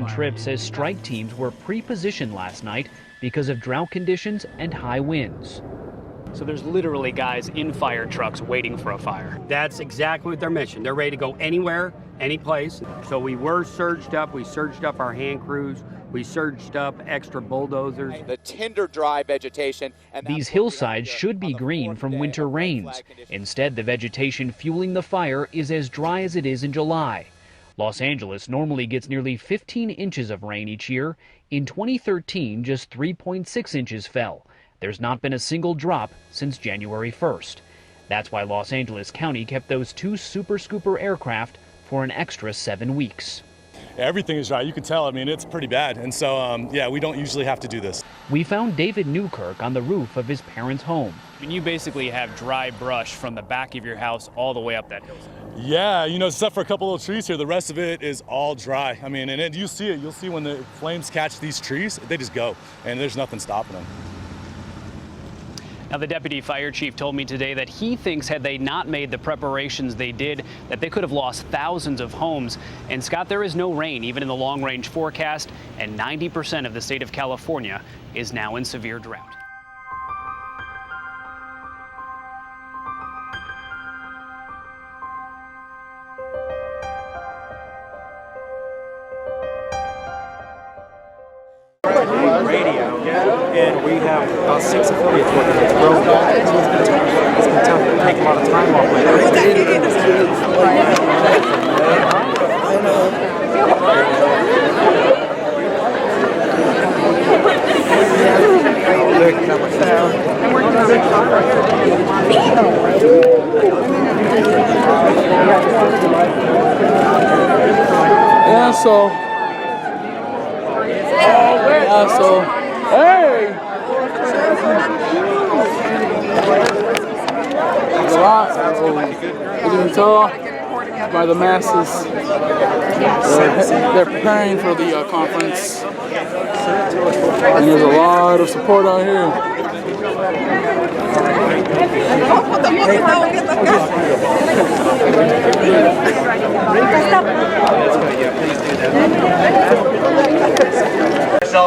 Tripp says strike teams were pre-positioned last night because of drought conditions and high winds. So there's literally guys in fire trucks waiting for a fire. That's exactly what their mission. They're ready to go anywhere, any place. So we were surged up. We surged up our hand crews. We surged up extra bulldozers. The tinder dry vegetation. And these hillsides should be green from winter rains. Instead, the vegetation fueling the fire is as dry as it is in July. Los Angeles normally gets nearly 15 inches of rain each year. In 2013, just 3.6 inches fell. There's not been a single drop since January 1st. That's why Los Angeles County kept those 2 Super Scooper aircraft for an extra 7 weeks. Everything is dry. You can tell. I mean, it's pretty bad. And so, yeah, we don't usually have to do this. We found David Newkirk on the roof of his parents' home. I mean, you basically have dry brush from the back of your house all the way up that hillside. Yeah, you know, except for a couple little trees here, the rest of it is all dry. I mean, and you see it. You'll see when the flames catch these trees, they just go, and there's nothing stopping them. Now, the deputy fire chief told me today that he thinks had they not made the preparations they did, that they could have lost thousands of homes. And Scott, there is no rain, even in the long-range forecast, and 90% of the state of California is now in severe drought. Radio, and we have about 6 affiliates working with Grove. It's been tough to take a lot of time off my Yeah, so hey! There's a lot. You can tell by the masses. They're preparing for the conference. And there's a lot of support out here.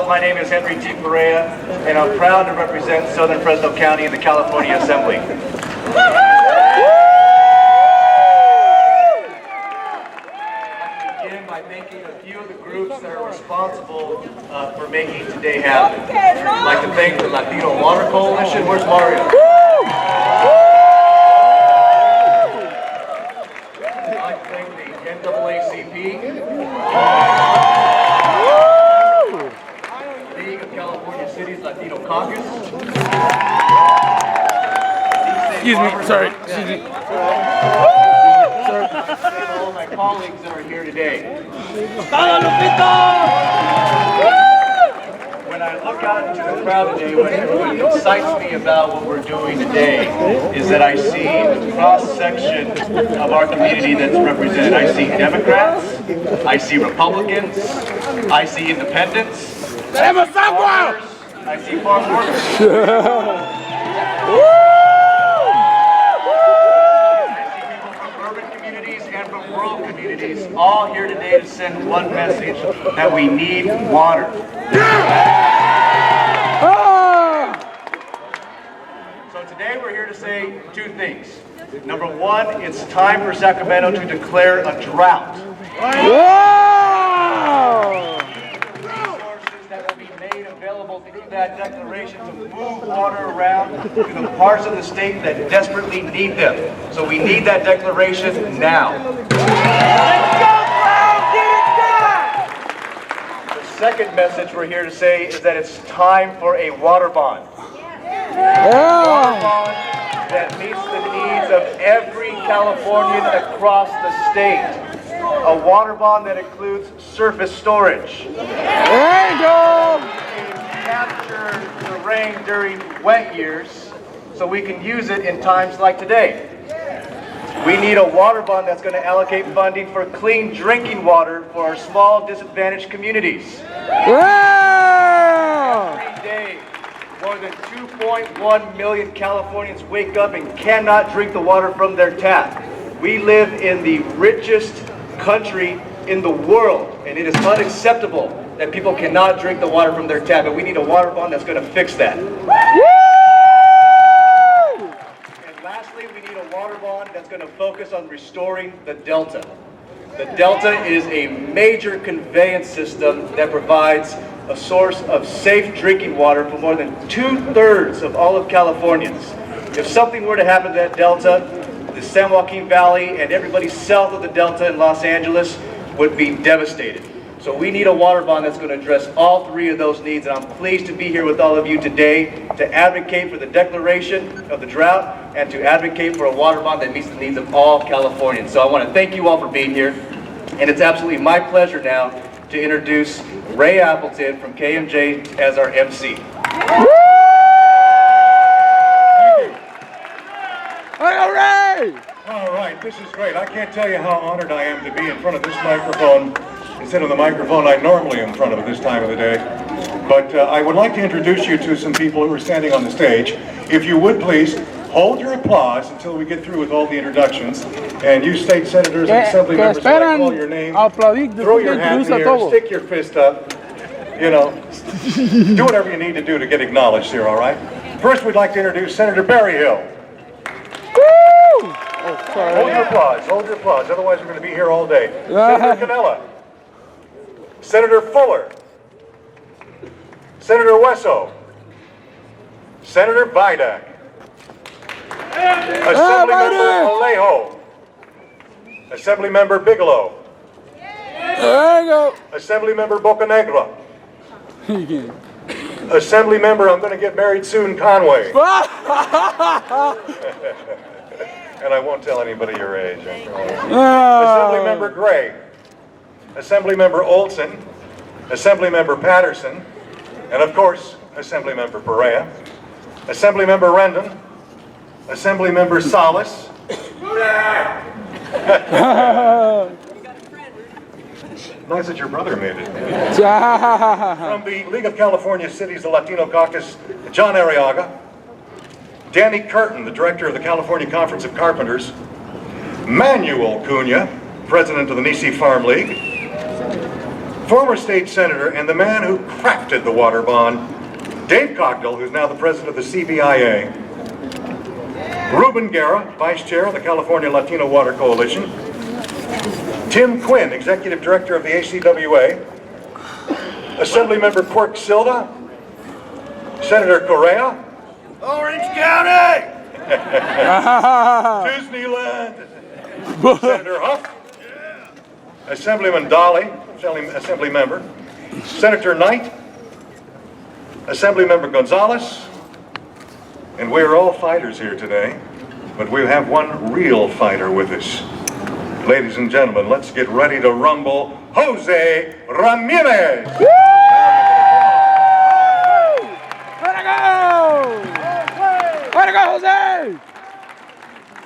My name is Henry T. Perea, and I'm proud to represent Southern Fresno County in the California Assembly. I begin by thanking a few of the groups that are responsible for making today happen. I'd like to thank the Latino Water Coalition. Where's Mario? I'd like to thank the NAACP. Latino Caucus. Excuse me, sorry. Excuse me. And all my colleagues that are here today. When I look out into the crowd today, what excites me about what we're doing today is that I see a cross-section of our community that's represented. I see Democrats, I see Republicans, I see independents, I see farm workers. I see people from urban communities and from rural communities, all here today to send one message, that we need water. So today we're here to say 2 things. Number 1, it's time for Sacramento to declare a drought. Through that declaration to move water around to the parts of the state that desperately need them. So we need that declaration now. The second message we're here to say is that it's time for a water bond. A water bond that meets the needs of every Californian across the state. A water bond that includes surface storage. There you go! Capture the rain during wet years so we can use it in times like today. We need a water bond that's going to allocate funding for clean drinking water for our small disadvantaged communities. Every day, more than 2.1 million Californians wake up and cannot drink the water from their tap. We live in the richest country in the world, and it is unacceptable that people cannot drink the water from their tap, and we need a water bond that's going to fix that. And lastly, we need a water bond that's going to focus on restoring the Delta. The Delta is a major conveyance system that provides a source of safe drinking water for more than 2/3 of all of Californians. If something were to happen to that Delta, the San Joaquin Valley and everybody south of the Delta in Los Angeles would be devastated. So we need a water bond that's going to address all three of those needs, and I'm pleased to be here with all of you today to advocate for the declaration of the drought and to advocate for a water bond that meets the needs of all Californians. So I want to thank you all for being here, and it's absolutely my pleasure now to introduce Ray Appleton from KMJ as our MC. All right! All right, this is great. I can't tell you how honored I am to be in front of this microphone instead of the microphone I normally am in front of at this time of the day. But I would like to introduce you to some people who are standing on the stage. If you would please, hold your applause until we get through with all the introductions. And you state senators and assembly members, when I call your name, throw your hat in the air, stick your fist up, you know, do whatever you need to do to get acknowledged here, all right? First, we'd like to introduce Senator Berryhill. Hold your applause, otherwise we're going to be here all day. Senator Cannella. Senator Fuller. Senator Wesso. Senator Vidak. Assemblymember Alejo. Assemblymember Bigelow. There you go. Assemblymember Bocanegra. Assemblymember, I'm going to get married soon, Conway. And I won't tell anybody your age. Assemblymember Gray. Assemblymember Olson. Assemblymember Patterson. And of course, Assemblymember Perea. Assemblymember Rendon. Assemblymember Salas. Nice that your brother made it. From the League of California Cities, the Latino Caucus, John Arriaga. Danny Curtin, the director of the California Conference of Carpenters. Manuel Cunha, president of the Nisi Farm League. Former state senator and the man who crafted the water bond, Dave Cogdill, who's now the president of the CBIA. Ruben Guerra, vice chair of the California Latino Water Coalition. Tim Quinn, executive director of the ACWA. Assemblymember Quirk Silva. Senator Correa. Orange County! Disneyland! Senator Huff. Assemblyman Dolly, Assembly member. Senator Knight. Assemblymember Gonzalez. And we're all fighters here today, but we have one real fighter with us. Ladies and gentlemen, let's get ready to rumble Jose Ramirez! Woo! Way to go! Way to go, Jose!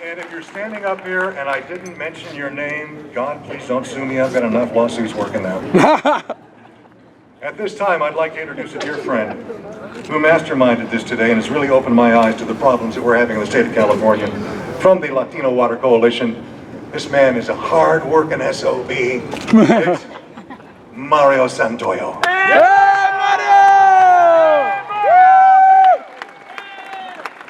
And if you're standing up here and I didn't mention your name, God, please don't sue me. I've got enough lawsuits working now. At this time, I'd like to introduce a dear friend who masterminded this today and has really opened my eyes to the problems that we're having in the state of California. From the Latino Water Coalition, this man is a hard-working SOB. It's Mario Santoyo. Hey, Mario!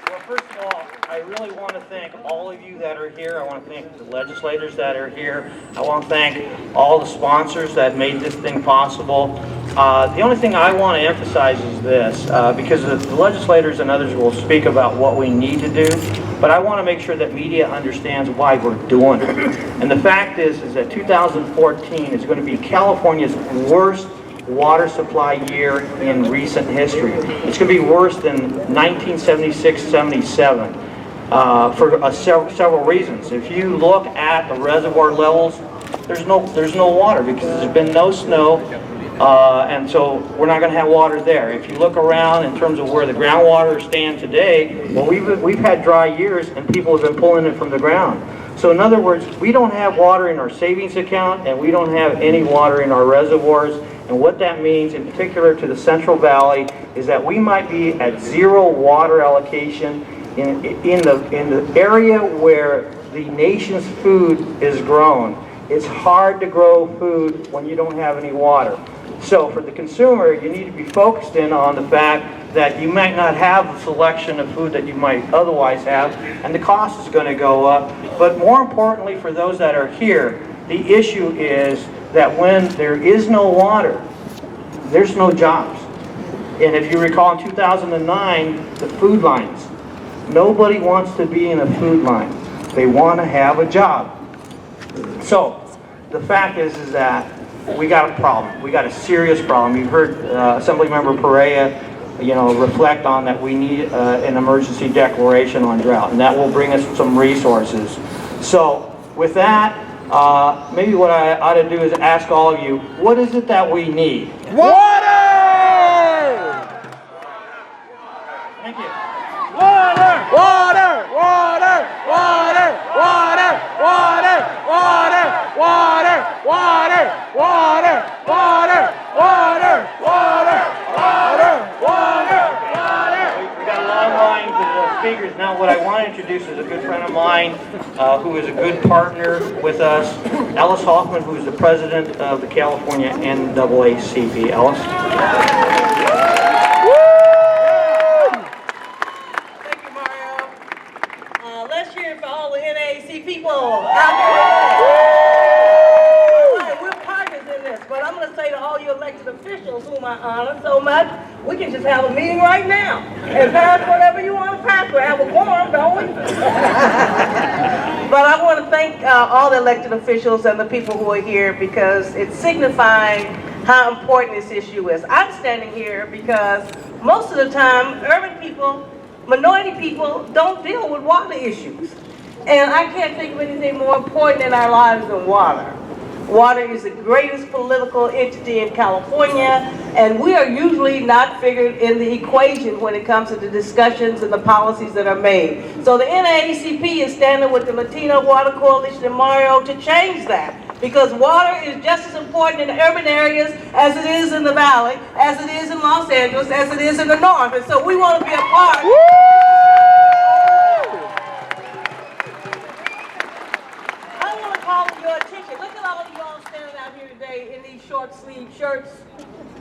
Well, first of all, I really want to thank all of you that are here. I want to thank the legislators that are here. I want to thank all the sponsors that made this thing possible. The only thing I want to emphasize is this, because the legislators and others will speak about what we need to do, but I want to make sure that media understands why we're doing it. And the fact is that 2014 is going to be California's worst water supply year in recent history. It's going to be worse than 1976-77 for several reasons. If you look at the reservoir levels, there's no water because there's been no snow. And so we're not going to have water there. If you look around in terms of where the groundwater stands today, well, we've had dry years and people have been pulling it from the ground. So in other words, we don't have water in our savings account and we don't have any water in our reservoirs. And what that means, in particular to the Central Valley, is that we might be at zero water allocation in the area where the nation's food is grown. It's hard to grow food when you don't have any water. So for the consumer, you need to be focused in on the fact that you might not have the selection of food that you might otherwise have, and the cost is going to go up. But more importantly, for those that are here, the issue is that when there is no water, there's no jobs. And if you recall in 2009, the food lines, nobody wants to be in a food line. They want to have a job. So the fact is that we got a problem. We got a serious problem. You've heard Assemblymember Perea, reflect on that we need an emergency declaration on drought, and that will bring us some resources. So with that, maybe what I ought to do is ask all of you, what is it that we need? Water! Thank you. Water! Water! Water! Water! Water! Water! Water! Water! Water! Water! Water! Water! Water! Water! We got a long line of speakers. Now what I want to introduce is a good friend of mine who is a good partner with us, Ellis Hoffman, who is the president of the California NAACP. Ellis? Thank you, Mario. Let's hear it for all the NAACP people out there. We're partners in this, but I'm going to say to all you elected officials whom I honor so much, we can just have a meeting right now and pass whatever you want to pass. We have a quorum, don't we? But I want to thank all the elected officials and the people who are here because it's signifying how important this issue is. I'm standing here because most of the time, urban people, minority people don't deal with water issues. And I can't think of anything more important in our lives than water. Water is the greatest political entity in California, and we are usually not figured in the equation when it comes to the discussions and the policies that are made. So the NAACP is standing with the Latino Water Coalition and Mario to change that, because water is just as important in the urban areas as it is in the valley, as it is in Los Angeles, as it is in the north, and so we want to be a part. I want to call your attention. Look at all of you all standing out here today in these short sleeve shirts,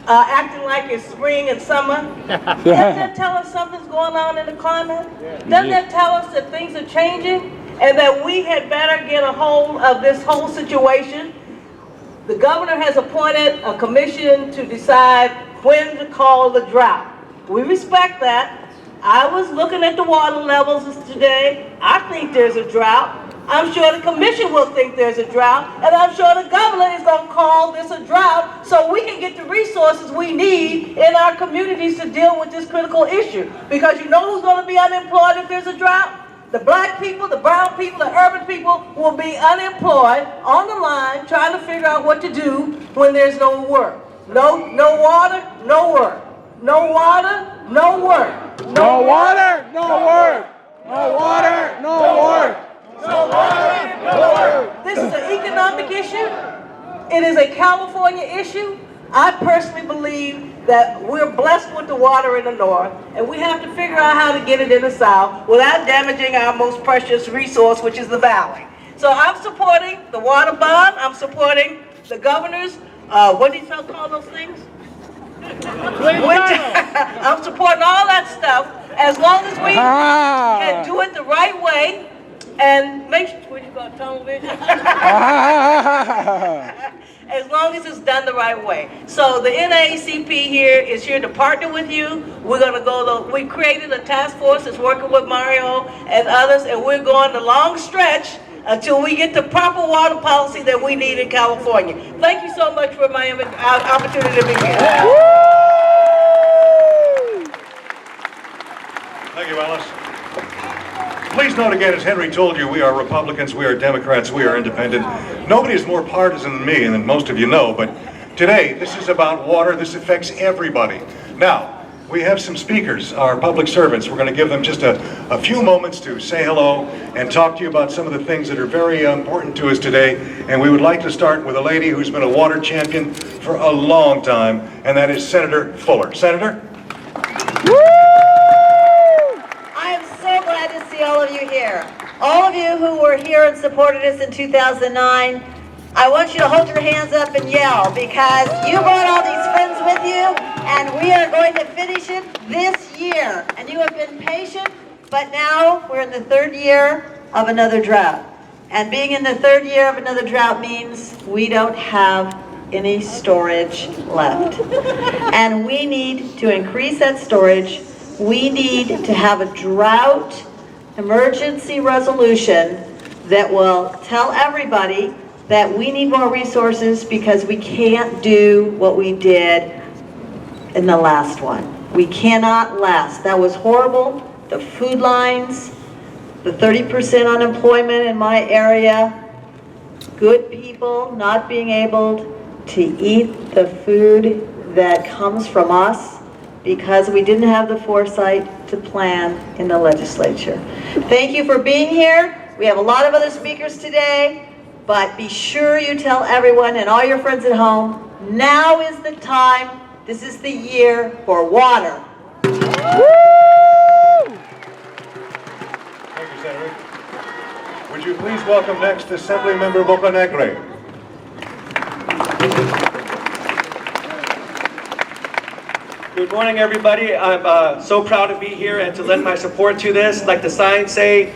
acting like it's spring and summer. Doesn't that tell us something's going on in the climate? Doesn't that tell us that things are changing and that we had better get a hold of this whole situation? The governor has appointed a commission to decide when to call the drought. We respect that. I was looking at the water levels today. I think there's a drought. I'm sure the commission will think there's a drought, and I'm sure the governor is going to call this a drought so we can get the resources we need in our communities to deal with this critical issue. Because you know who's going to be unemployed if there's a drought? The black people, the brown people, the urban people will be unemployed on the line trying to figure out what to do when there's no work. No water, no work. No water, no work. No water, no work. No water, no work. No water, no work. This is an economic issue. It is a California issue. I personally believe that we're blessed with the water in the north, and we have to figure out how to get it in the south without damaging our most precious resource, which is the valley. So I'm supporting the water bond. I'm supporting the governor's, what do you call those things? I'm supporting all that stuff as long as we can do it the right way and make sure, what you call television? As long as it's done the right way. So the NAACP here is here to partner with you. We're going to we created a task force that's working with Mario and others, and we're going the long stretch until we get the proper water policy that we need in California. Thank you so much for my opportunity to be here. Thank you, Alice. Please note again, as Henry told you, we are Republicans, we are Democrats, we are independent. Nobody is more partisan than me, and than most of you know, but today, this is about water. This affects everybody. Now, we have some speakers, our public servants. We're going to give them just a few moments to say hello and talk to you about some of the things that are very important to us today. And we would like to start with a lady who's been a water champion for a long time, and that is Senator Fuller. Senator? I am so glad to see all of you here. All of you who were here and supported us in 2009, I want you to hold your hands up and yell because you brought all these friends with you and we are going to finish it this year. And you have been patient, but now we're in the third year of another drought. And being in the third year of another drought means we don't have any storage left. And we need to increase that storage. We need to have a drought emergency resolution that will tell everybody that we need more resources because we can't do what we did in the last one. We cannot last. That was horrible. The food lines, the 30% unemployment in my area, good people not being able to eat the food that comes from us because we didn't have the foresight to plan in the legislature. Thank you for being here. We have a lot of other speakers today, but be sure you tell everyone and all your friends at home, now is the time, this is the year for water. Woo! Thank you, Senator. Would you please welcome next Assemblymember Bocanegra. Good morning, everybody. I'm so proud to be here and to lend my support to this. Like the signs say,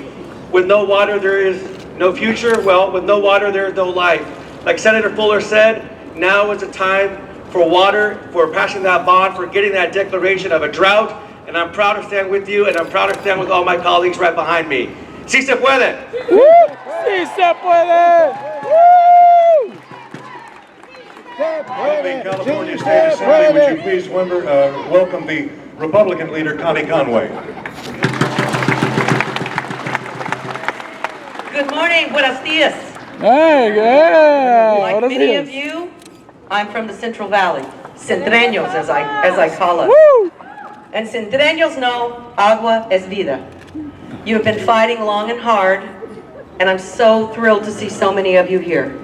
with no water there is no future. Well, with no water there is no life. Like Senator Fuller said, now is the time for water, for passing that bond, for getting that declaration of a drought. And I'm proud to stand with you, and I'm proud to stand with all my colleagues right behind me. ¡Sí se puede! ¡Sí se puede! ¡Woo! From the California State Assembly, would you please welcome the Republican leader, Connie Conway. Good morning, buenos dias. Hey, yeah. Like many of you, I'm from the Central Valley, Centreños as I call us. Woo! And Centreños know agua es vida. You have been fighting long and hard, and I'm so thrilled to see so many of you here.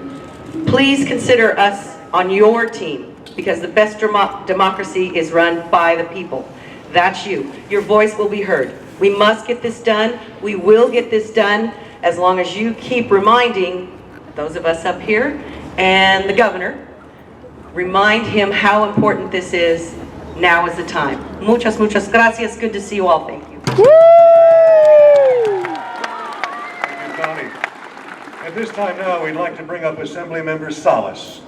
Please consider us on your team, because the best democracy is run by the people. That's you. Your voice will be heard. We must get this done. We will get this done as long as you keep reminding those of us up here and the governor, remind him how important this is. Now is the time. Muchas, muchas gracias. Good to see you all. Thank you. Thank you, Connie. At this time now, we'd like to bring up Assemblymember Salas.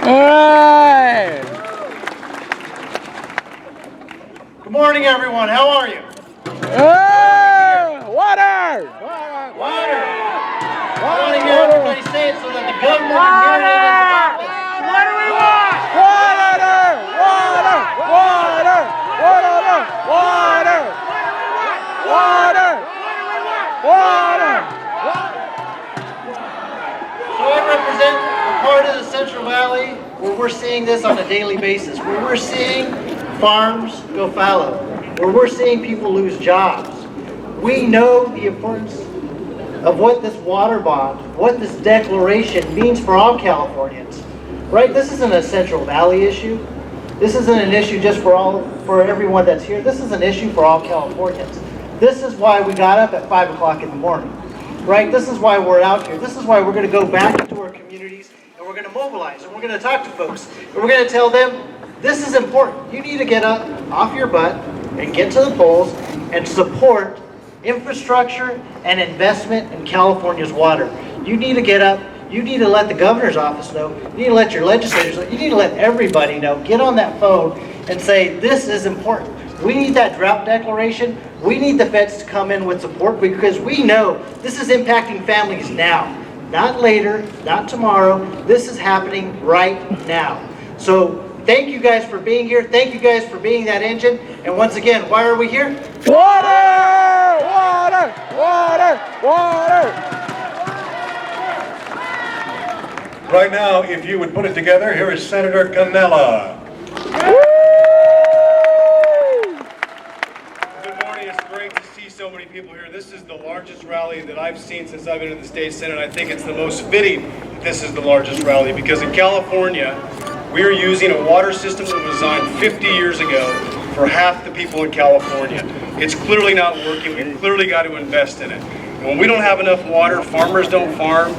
Hey! Good morning, everyone. How are you? Hey! Water! Water! I want to hear everybody say it so that the governor can hear it in his office. What do we want? Water! Water! Water! Water! Water! Water! So I represent a part of the Central Valley where we're seeing this on a daily basis, where we're seeing farms go fallow, where we're seeing people lose jobs. We know the importance of what this water bond, what this declaration means for all Californians. Right? This isn't a Central Valley issue. This isn't an issue just for everyone that's here. This is an issue for all Californians. This is why we got up at 5 o'clock in the morning. Right? This is why we're out here. This is why we're going to go back into our communities and we're going to mobilize and we're going to talk to folks and we're going to tell them this is important. You need to get up off your butt and get to the polls and support infrastructure and investment in California's water. You need to get up. You need to let the governor's office know. You need to let your legislators know. You need to let everybody know. Get on that phone and say, this is important. We need that drought declaration. We need the feds to come in with support because we know this is impacting families now. Not later, not tomorrow. This is happening right now. So thank you guys for being here. Thank you guys for being that engine. And once again, why are we here? Water! Water! Water! Water! Right now, if you would put it together, here is Senator Canella. Good morning. It's great to see so many people here. This is the largest rally that I've seen since I've been in the state senate. I think it's the most fitting that this is the largest rally because in California, we are using a water system that was designed 50 years ago for half the people in California. It's clearly not working. We've clearly got to invest in it. And when we don't have enough water, farmers don't farm,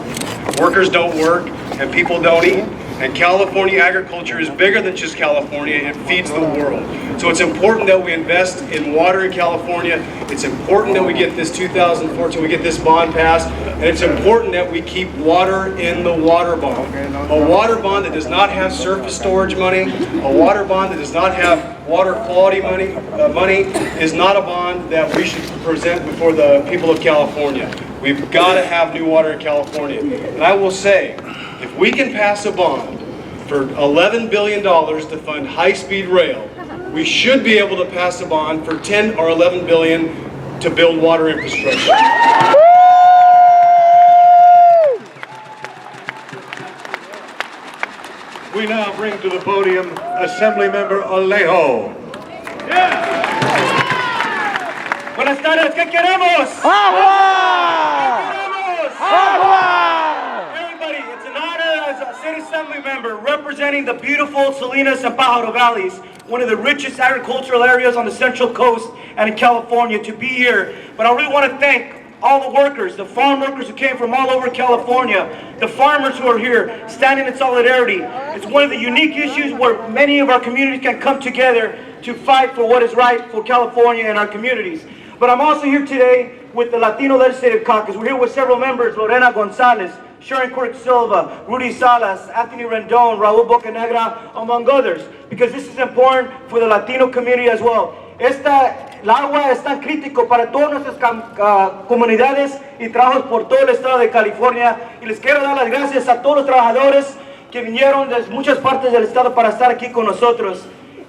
workers don't work, and people don't eat. And California agriculture is bigger than just California, it feeds the world. So it's important that we invest in water in California. It's important that we get this 2014, we get this bond passed, and it's important that we keep water in the water bond. A water bond that does not have surface storage money, a water bond that does not have water quality money is not a bond that we should present before the people of California. We've got to have new water in California. And I will say, if we can pass a bond for $11 billion to fund high-speed rail, we should be able to pass a bond for 10 or 11 billion to build water infrastructure. We now bring to the podium Assemblymember Alejo. Buenas tardes, ¿qué queremos? ¡Agua! ¡Agua! Everybody, it's an honor as a city assembly member representing the beautiful Salinas and Pajaro Valleys, one of the richest agricultural areas on the Central Coast and in California, to be here. But I really want to thank all the workers, the farm workers who came from all over California, the farmers who are here standing in solidarity. It's one of the unique issues where many of our communities can come together to fight for what is right for California and our communities. But I'm also here today with the Latino Legislative Caucus. We're here with several members, Lorena Gonzalez, Sharon Quirk Silva, Rudy Salas, Anthony Rendon, Raul Bocanegra, among others, because this is important for the Latino community as well. El agua es tan crítico para todas nuestras comunidades y trabajos por todo el estado de California. Y les quiero dar las gracias a todos los trabajadores que vinieron de muchas partes del estado para estar aquí con nosotros.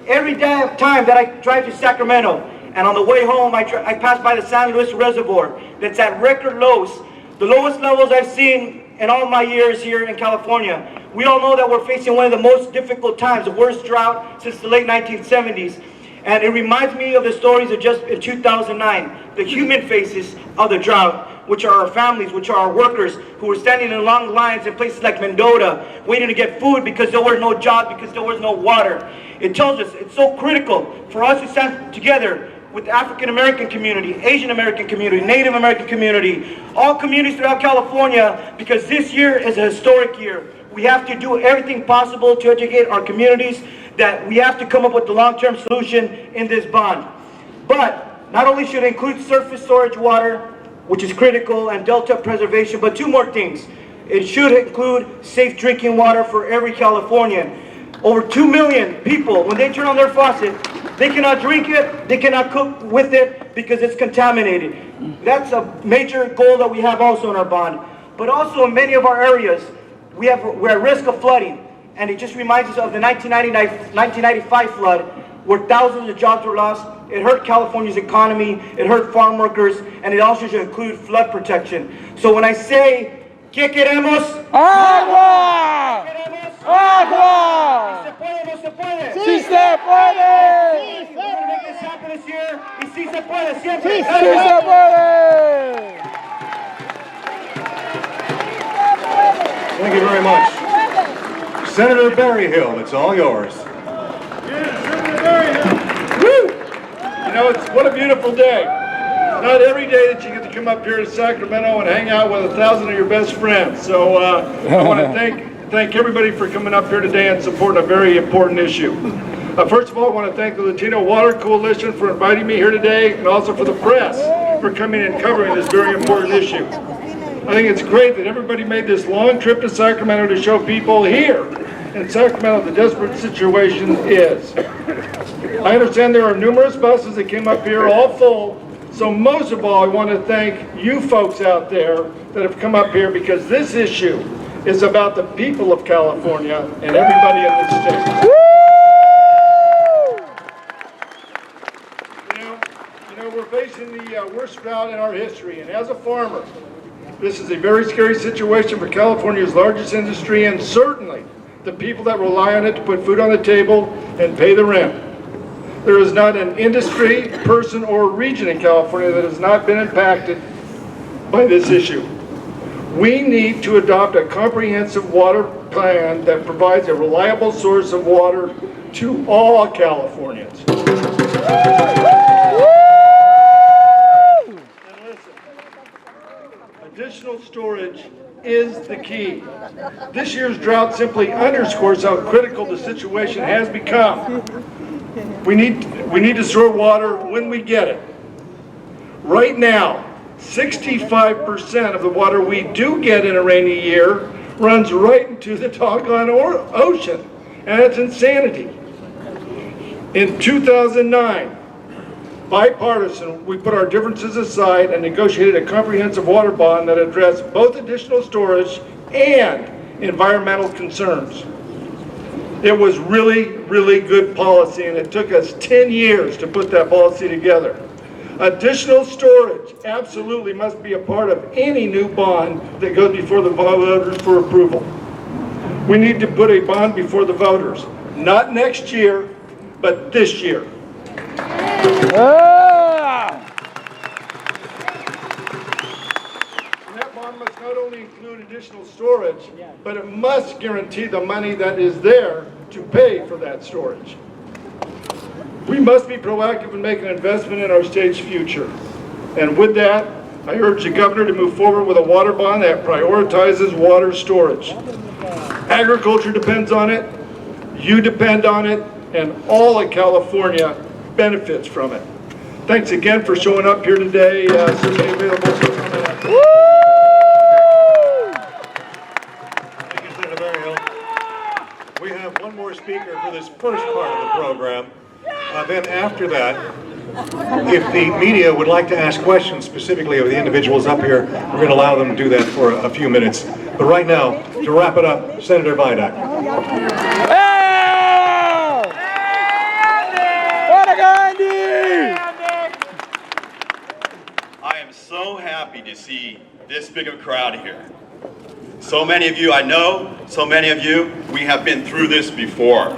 Every time that I drive to Sacramento, and on the way home, I pass by the San Luis Reservoir that's at record lows, the lowest levels I've seen in all my years here in California. We all know that we're facing one of the most difficult times, the worst drought since the late 1970s. And it reminds me of the stories of just in 2009, the human faces of the drought, which are our families, which are our workers who were standing in long lines in places like Mendota, waiting to get food because there were no jobs, because there was no water. It tells us it's so critical for us to stand together with the African American community, Asian American community, Native American community, all communities throughout California, because this year is a historic year. We have to do everything possible to educate our communities that we have to come up with the long-term solution in this bond. But not only should it include surface storage water, which is critical, and delta preservation, but two more things. It should include safe drinking water for every Californian. Over 2 million people, when they turn on their faucet, they cannot drink it, they cannot cook with it because it's contaminated. That's a major goal that we have also in our bond. But also in many of our areas, we're at risk of flooding. And it just reminds us of the 1995 flood, where thousands of jobs were lost. It hurt California's economy, it hurt farm workers, and it also should include flood protection. So when I say, ¿qué queremos? ¡Agua! ¡Agua! ¿Se puede o no se puede? ¡Sí se puede! We're going to make this happen this year, y sí se puede, siempre. ¡Sí se puede! Thank you very much. Senator Berryhill, it's all yours. Woo! You know, what a beautiful day. Not every day that you get to come up here to Sacramento and hang out with 1,000 of your best friends. So I want to thank everybody for coming up here today and supporting a very important issue. First of all, I want to thank the Latino Water Coalition for inviting me here today, and also for the press for coming and covering this very important issue. I think it's great that everybody made this long trip to Sacramento to show people here in Sacramento the desperate situation is. I understand there are numerous buses that came up here, all full. So most of all, I want to thank you folks out there that have come up here, because this issue is about the people of California and everybody in this state. You know, we're facing the worst drought in our history, and as a farmer, this is a very scary situation for California's largest industry, and certainly the people that rely on it to put food on the table and pay the rent. There is not an industry, person, or region in California that has not been impacted by this issue. We need to adopt a comprehensive water plan that provides a reliable source of water to all Californians. And listen, additional storage is the key. This year's drought simply underscores how critical the situation has become. We need to store water when we get it. Right now, 65% of the water we do get in a rainy year runs right into the doggone ocean, and it's insanity. In 2009, bipartisan, we put our differences aside and negotiated a comprehensive water bond that addressed both additional storage and environmental concerns. It was really, really good policy, and it took us 10 years to put that policy together. Additional storage absolutely must be a part of any new bond that goes before the voters for approval. We need to put a bond before the voters, not next year, but this year. That bond must not only include additional storage, but it must guarantee the money that is there to pay for that storage. We must be proactive and make an investment in our state's future. And with that, I urge the governor to move forward with a water bond that prioritizes water storage. Agriculture depends on it, you depend on it, and all of California benefits from it. Thanks again for showing up here today. Certainly available for comment. Thank you, Senator Berryhill. We have one more speaker for this first part of the program. Then after that, if the media would like to ask questions specifically of the individuals up here, we're going to allow them to do that for a few minutes. But right now, to wrap it up, Senator Vidak. I am so happy to see this big of a crowd here. So many of you I know, so many of you, we have been through this before.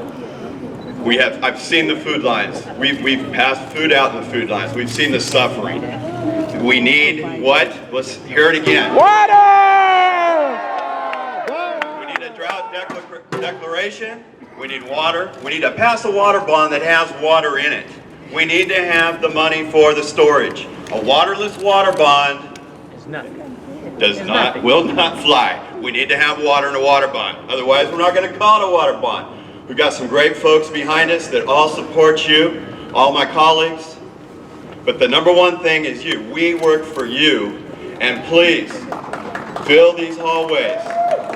I've seen the food lines. We've passed food out in the food lines. We've seen the suffering. We need what? Let's hear it again. Water! We need a drought declaration. We need water. We need to pass a water bond that has water in it. We need to have the money for the storage. A waterless water bond will not fly. We need to have water in a water bond. Otherwise, we're not going to call it a water bond. We've got some great folks behind us that all support you, all my colleagues. But the number one thing is you. We work for you. And please, fill these hallways.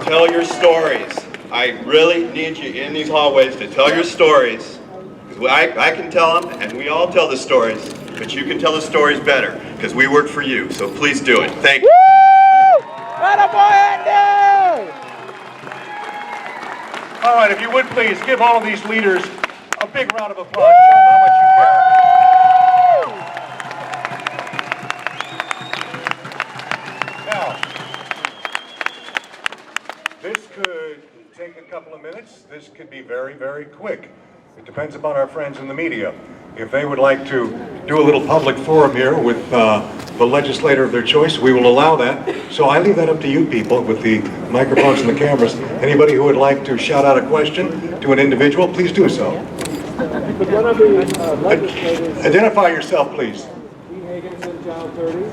Tell your stories. I really need you in these hallways to tell your stories. I can tell them, and we all tell the stories, but you can tell the stories better, because we work for you. So please do it. Thank you. All right, if you would please give all of these leaders a big round of applause. Show them how much you care. Now, this could take a couple of minutes. This could be very, very quick. It depends upon our friends in the media. If they would like to do a little public forum here with the legislator of their choice, we will allow that. So I leave that up to you people with the microphones and the cameras. Anybody who would like to shout out a question to an individual, please do so. Identify yourself, please.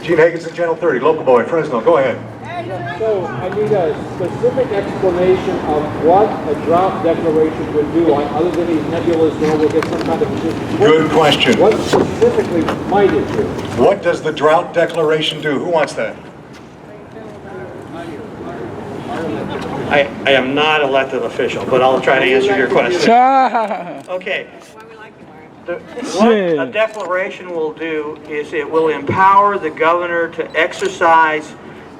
Gene Higginson, Channel 30, local boy, Fresno. Go ahead. So I need a specific explanation of what a drought declaration would do, other than these nebulous, we'll get some kind of... Good question. What specifically might it do? What does the drought declaration do? Who wants that? I am not an elected official, but I'll try to answer your question. Okay. What a declaration will do is it will empower the governor to exercise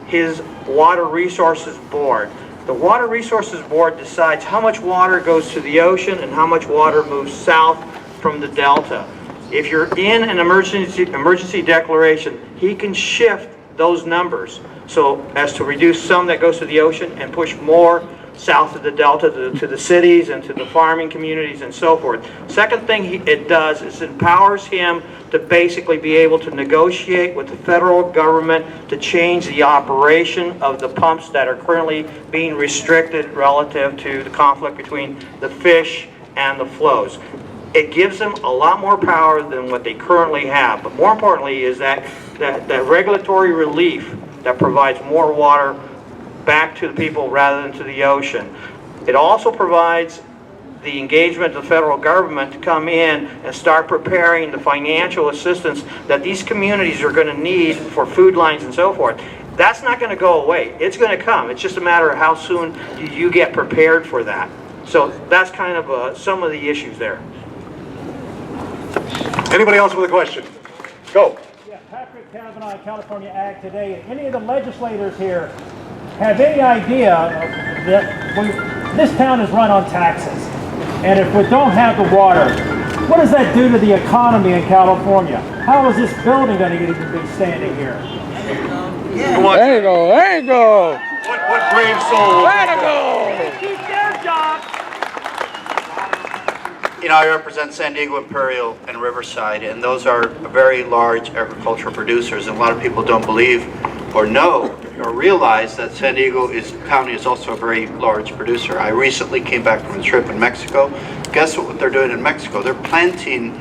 his Water Resources Board. The Water Resources Board decides how much water goes to the ocean and how much water moves south from the delta. If you're in an emergency declaration, he can shift those numbers so as to reduce some that goes to the ocean and push more south of the delta to the cities and to the farming communities and so forth. Second thing it does is it empowers him to basically be able to negotiate with the federal government to change the operation of the pumps that are currently being restricted relative to the conflict between the fish and the flows. It gives them a lot more power than what they currently have, but more importantly is that regulatory relief that provides more water back to the people rather than to the ocean. It also provides the engagement of the federal government to come in and start preparing the financial assistance that these communities are going to need for food lines and so forth. That's not going to go away. It's going to come. It's just a matter of how soon you get prepared for that. So that's kind of some of the issues there. Anybody else with a question? Go. Yeah, Patrick Kavanaugh, California Ag Today. Any of the legislators here have any idea that this town is run on taxes? And if we don't have the water, what does that do to the economy in California? How is this building going to even be standing here? There you go, there you go. What brave soul? There you go. Keep their jobs. You know, I represent San Diego Imperial and Riverside, and those are very large agricultural producers. And a lot of people don't believe or know or realize that San Diego County is also a very large producer. I recently came back from a trip in Mexico. Guess what they're doing in Mexico? They're planting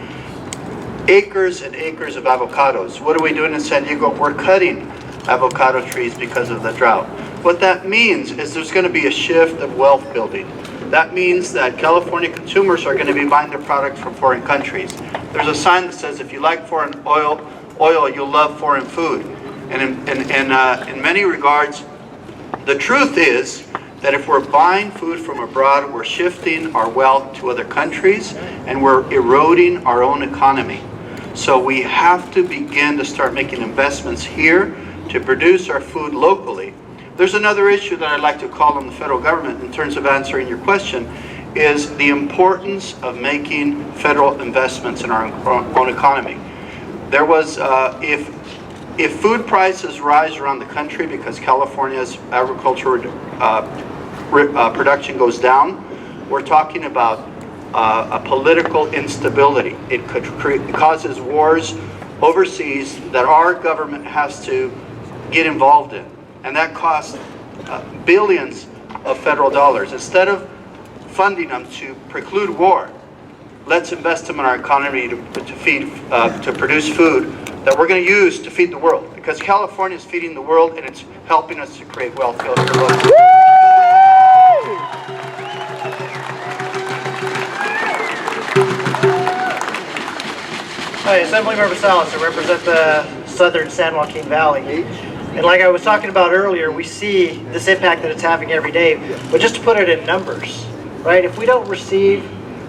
acres and acres of avocados. What are we doing in San Diego? We're cutting avocado trees because of the drought. What that means is there's going to be a shift of wealth building. That means that California consumers are going to be buying their products from foreign countries. There's a sign that says if you like foreign oil, you'll love foreign food. And in many regards, the truth is that if we're buying food from abroad, we're shifting our wealth to other countries and we're eroding our own economy. So we have to begin to start making investments here to produce our food locally. There's another issue that I'd like to call on the federal government in terms of answering your question, is the importance of making federal investments in our own economy. There was, if food prices rise around the country because California's agricultural production goes down, we're talking about a political instability. It causes wars overseas that our government has to get involved in. And that costs billions of federal dollars. Instead of funding them to preclude war, let's invest them in our economy to produce food that we're going to use to feed the world. Because California is feeding the world and it's helping us to create wealth here locally. Hi, Assemblymember Salas. I represent the southern San Joaquin Valley. And like I was talking about earlier, we see this impact that it's having every day. But just to put it in numbers, right? If we don't receive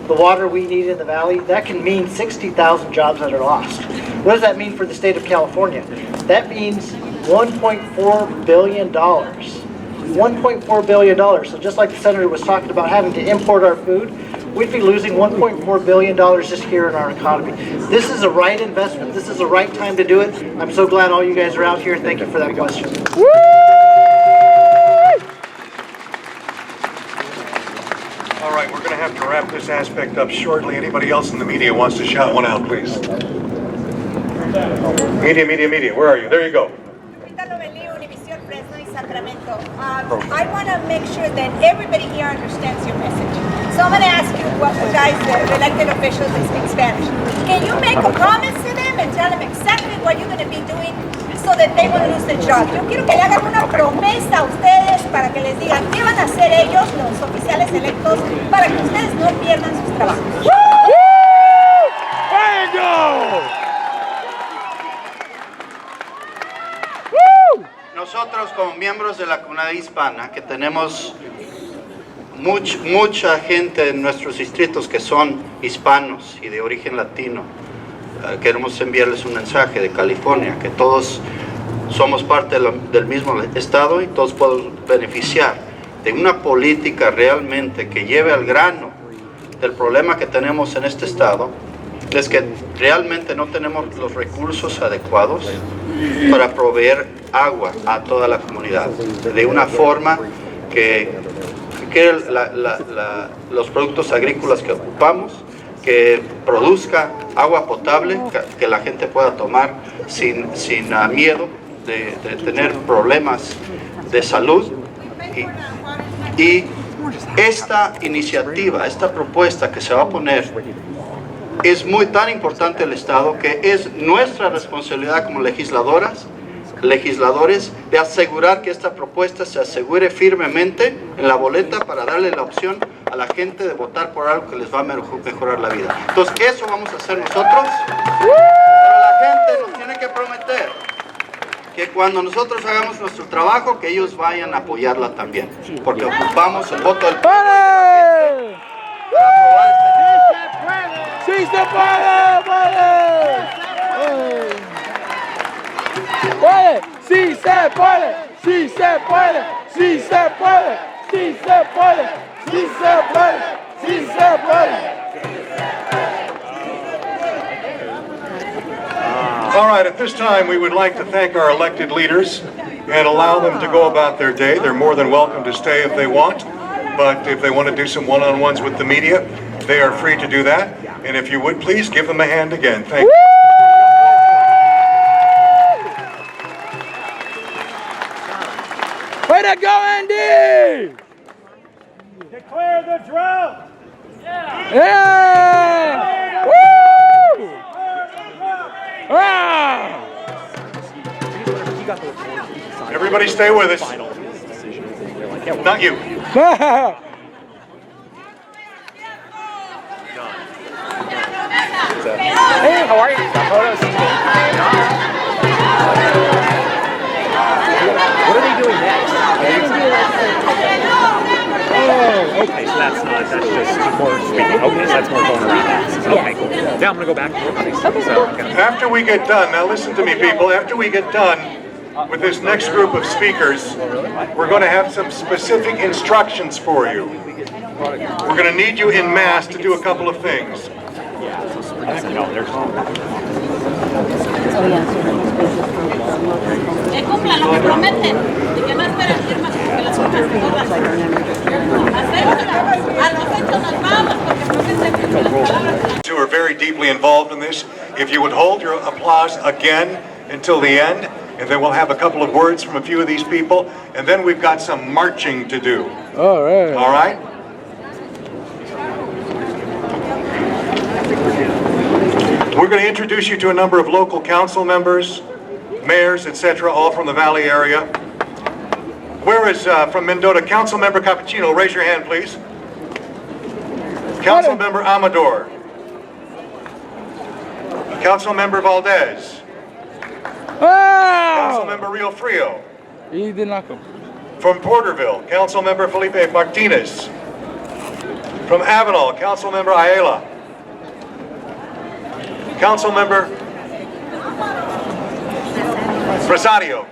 the water we need in the valley, that can mean 60,000 jobs that are lost. What does that mean for the state of California? That means $1.4 billion. $1.4 billion. So just like the senator was talking about having to import our food, we'd be losing $1.4 billion just here in our economy. This is a right investment. This is the right time to do it. I'm so glad all you guys are out here. Thank you for that question. All right, we're going to have to wrap this aspect up shortly. Anybody else in the media wants to shout one out, please? Media. Where are you? There you go. I want to make sure that everybody here understands your message. So I'm going to ask you, guys, the elected officials that speak Spanish, can you make a promise to them and tell them exactly what you're going to be doing so that they won't lose the job? Yo quiero que le hagan una promesa a ustedes para que les digan qué van a hacer ellos, los oficiales electos, para que ustedes no pierdan sus trabajos. There you go! Nosotros como miembros de la comunidad hispana, que tenemos mucha gente en nuestros distritos que son hispanos y de origen latino, queremos enviarles un mensaje de California, que todos somos parte del mismo estado y todos podemos beneficiar de una política realmente que lleve al grano del problema que tenemos en este estado, es que realmente no tenemos los recursos adecuados para proveer agua a toda la comunidad, de una forma que los productos agrícolas que ocupamos, que produzca agua potable, que la gente pueda tomar sin miedo de tener problemas de salud. Y esta iniciativa, esta propuesta que se va a poner, es tan importante el Estado que es nuestra responsabilidad como legisladoras legisladores de asegurar que esta propuesta se asegure firmemente en la boleta para darle la opción a la gente de votar por algo que les va a mejorar la vida. Entonces, eso vamos a hacer nosotros, pero la gente nos tiene que prometer que cuando nosotros hagamos nuestro trabajo, que ellos vayan a apoyarla también, porque ocupamos el voto del pueblo. ¡Sí se puede! ¡Puede! ¡Sí se puede! ¡Sí se puede! ¡Sí se puede! ¡Sí se puede! ¡Sí se puede! ¡Sí se puede! All right, at this time, we would like to thank our elected leaders and allow them to go about their day. They're more than welcome to stay if they want, but if they want to do some one-on-ones with the media, they are free to do that. And if you would, please give them a hand again. Thank you. Way to go, Andy! Declare the drought! Yeah! Woo! Ah! Everybody stay with us. Not you. Hey, how are you? What are they doing next? Oh, okay, so that's just more speaking. Okay, so that's more going around. Okay, cool. Yeah, I'm going to go back and work on these. After we get done, now listen to me, people, after we get done with this next group of speakers, we're going to have some specific instructions for you. We're going to need you in mass to do a couple of things. Who are very deeply involved in this. If you would hold your applause again until the end, and then we'll have a couple of words from a few of these people, and then we've got some marching to do. All right. All right? We're going to introduce you to a number of local council members, mayors, etc., all from the Valley area. Where is, from Mendota, Council Member Cappuccino? Raise your hand, please. Council Member Amador. Council Member Valdez. Council Member Rio Frio. From Porterville, Council Member Felipe Martinez. From Avenal, Council Member Ayala. Council Member Rosario.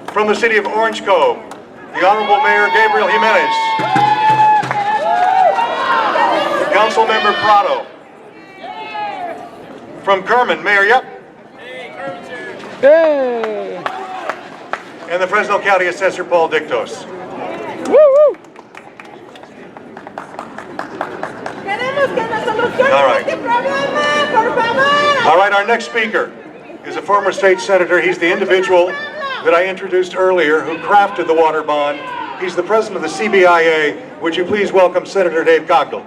From the city of Orange Cove, the Honorable Mayor Gabriel Jimenez. Council Member Prado. From Kerman, Mayor Yep. Hey. And the Fresno County Assessor Paul Dictos. Woo-woo. All right. All right, our next speaker is a former state senator. He's the individual that I introduced earlier who crafted the water bond. He's the president of the CBIA. Would you please welcome Senator Dave Cogdell?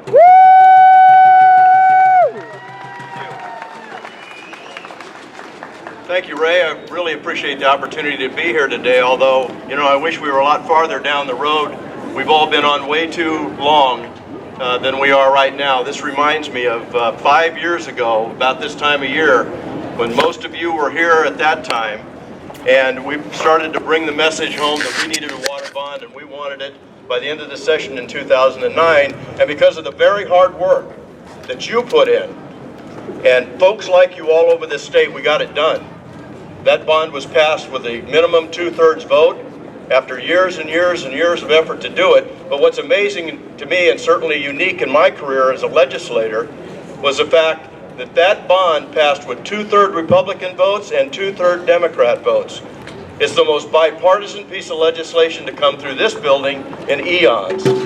Thank you, Ray. I really appreciate the opportunity to be here today, although, you know, I wish we were a lot farther down the road. We've all been on way too long than we are right now. This reminds me of 5 years ago, about this time of year, when most of you were here at that time, and we started to bring the message home that we needed a water bond, and we wanted it by the end of the session in 2009, and because of the very hard work that you put in, and folks like you all over this state, we got it done. That bond was passed with a minimum 2/3 vote after years and years and years of effort to do it. But what's amazing to me, and certainly unique in my career as a legislator, was the fact that that bond passed with 2/3 Republican votes and 2/3 Democrat votes. It's the most bipartisan piece of legislation to come through this building in eons. And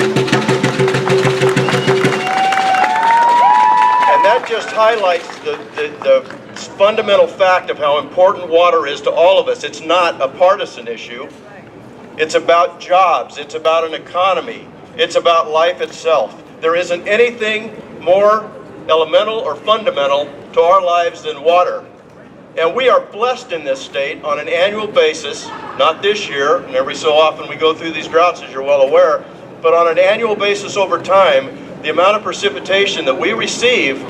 that just highlights the fundamental fact of how important water is to all of us. It's not a partisan issue. It's about jobs. It's about an economy. It's about life itself. There isn't anything more elemental or fundamental to our lives than water. And we are blessed in this state on an annual basis, not this year, and every so often we go through these droughts, as you're well aware, but on an annual basis over time, the amount of precipitation that we receive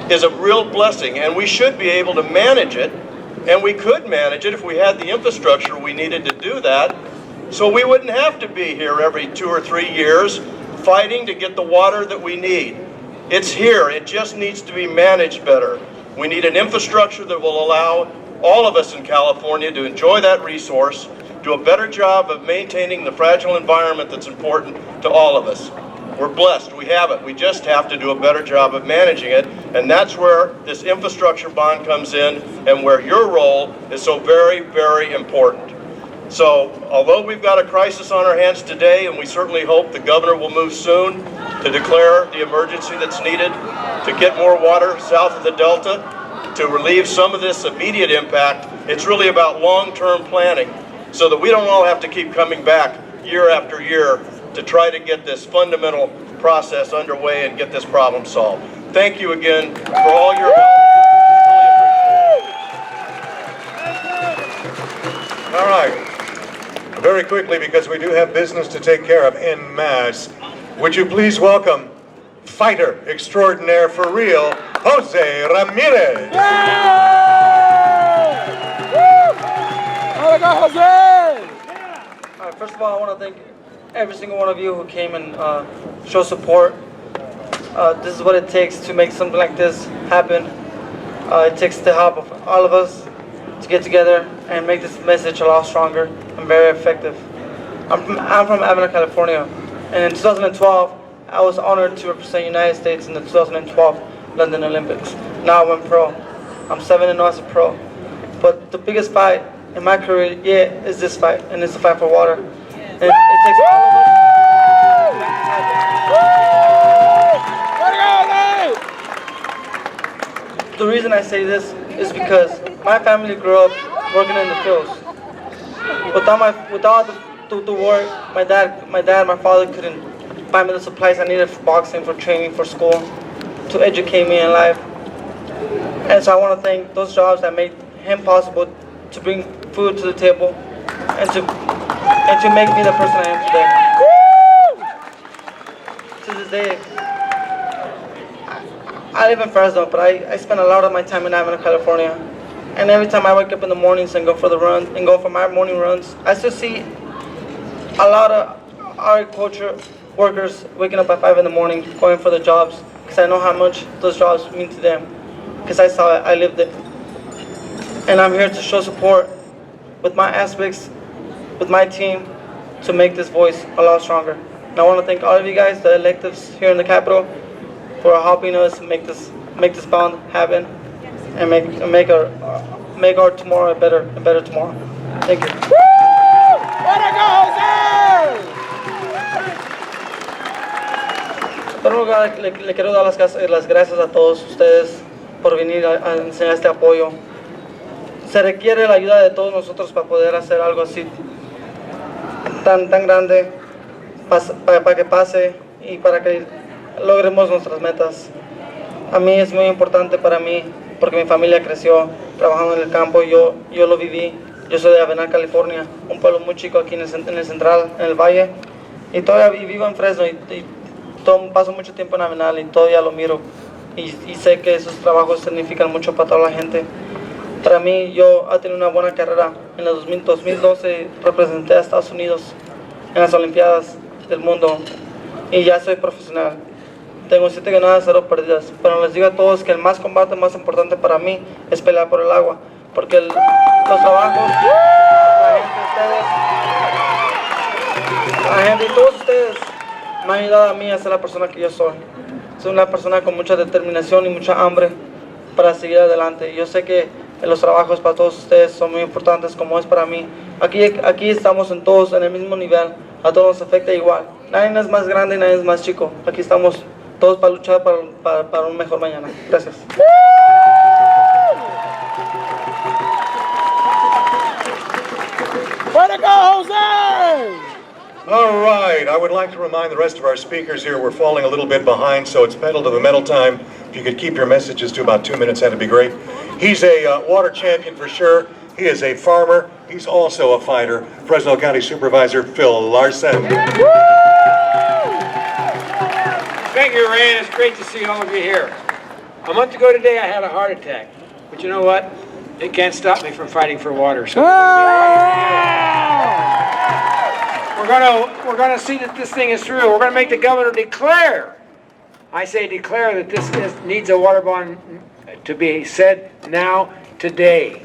is a real blessing, and we should be able to manage it, and we could manage it if we had the infrastructure we needed to do that, so we wouldn't have to be here every 2 or 3 years fighting to get the water that we need. It's here, it just needs to be managed better. We need an infrastructure that will allow all of us in California to enjoy that resource, do a better job of maintaining the fragile environment that's important to all of us. We're blessed, we have it. We just have to do a better job of managing it, and that's where this infrastructure bond comes in and where your role is so very, very important. So, although we've got a crisis on our hands today, and we certainly hope the governor will move soon to declare the emergency that's needed to get more water south of the Delta, to relieve some of this immediate impact, it's really about long-term planning so that we don't all have to keep coming back year after year to try to get this fundamental process underway and get this problem solved. Thank you again for all your help. All right. Very quickly, because we do have business to take care of en masse, would you please welcome fighter extraordinaire for real, Jose Ramirez. First of all, I want to thank every single one of you who came and show support. This is what it takes to make something like this happen. It takes the help of all of us to get together and make this message a lot stronger and very effective. I'm from Avalon, California, and in 2012, I was honored to represent the United States in the 2012 London Olympics. Now I went pro. I'm 7-0 as a pro. But the biggest fight in my career yet is this fight, and it's the fight for water. And it takes all of us. The reason I say this is because my family grew up working in the fields. Without the work, my father couldn't buy me the supplies I needed for boxing, for training, for school, to educate me in life. And so I want to thank those jobs that made him possible to bring food to the table and to make me the person I am today. To this day, I live in Fresno, but I spend a lot of my time in Avalon, California. And every time I wake up in the mornings and go for the run and go for my morning runs, I still see a lot of agriculture workers waking up at 5 in the morning, going for the jobs, because I know how much those jobs mean to them, because I saw it, I lived it. And I'm here to show support with my aspects, with my team, to make this voice a lot stronger. And I want to thank all of you guys, the electives here in the Capitol, for helping us make this bond happen and make our tomorrow a better tomorrow. Thank you. En primer lugar, le quiero dar las gracias a todos ustedes por venir a enseñar este apoyo. Se requiere la ayuda de todos nosotros para poder hacer algo así tan grande, para que pase y para que logremos nuestras metas. A mí es muy importante para mí porque mi familia creció trabajando en el campo y yo lo viví. Yo soy de Avenal, California, un pueblo muy chico aquí en el central, en el valle, y todavía vivo en Fresno y paso mucho tiempo en Avenal y todavía lo miro y sé que esos trabajos significan mucho para toda la gente. Para mí, yo he tenido una buena carrera. En el 2012 representé a Estados Unidos en las Olimpiadas del mundo y ya soy profesional. Tengo 7 ganadas, 0 perdidas, pero les digo a todos que el combate más importante para mí es pelear por el agua, porque los trabajos, la gente y todos ustedes me han ayudado a mí a ser la persona que yo soy. Soy una persona con mucha determinación y mucha hambre para seguir adelante. Yo sé que los trabajos para todos ustedes son muy importantes como es para mí. Aquí estamos todos en el mismo nivel, a todos nos afecta igual. Nadie es más grande y nadie es más chico. Aquí estamos todos para luchar para un mejor mañana. Gracias. Way to go, Jose! All right, I would like to remind the rest of our speakers here we're falling a little bit behind, so it's pedal to the metal time. If you could keep your messages to about 2 minutes, that'd be great. He's a water champion for sure. He is a farmer. He's also a fighter. Fresno County Supervisor Phil Larson. Thank you, Ray. It's great to see all of you here. A month ago today, I had a heart attack. But you know what? It can't stop me from fighting for water. So we're gonna see that this thing is through. We're gonna make the governor declare. I say declare that this needs a water bond to be said now, today.